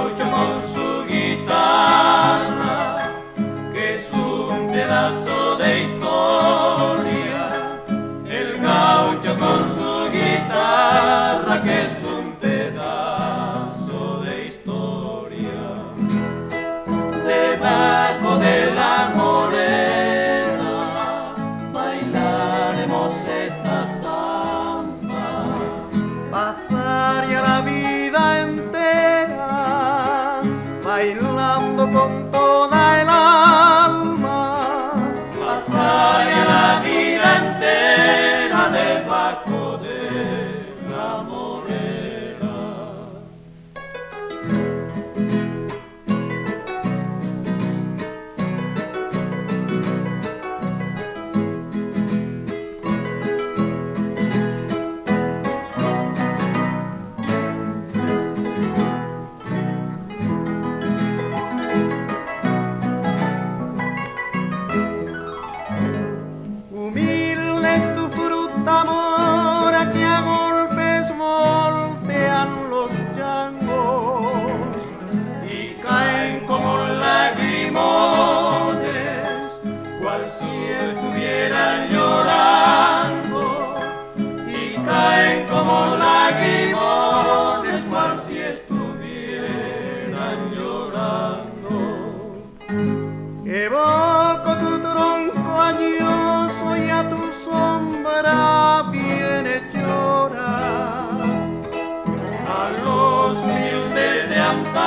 gaucho con su guitarra, que es un pedazo de historia. El gaucho con su guitarra, que es un pedazo de historia. Debajo de la morena bailaremos esta samba. Pasaría la vida entera bailando con toda el alma. Pasaría la vida entera debajo de la morena. Humilde es tu fruta mora que a golpes voltean los changos y caen como lagrimones, cual si estuvieran llorando, y caen como lagrimones, cual si estuvieran llorando. Evoco tu tronco añoso y a tu sombra viene llorar a los humildes de antaño.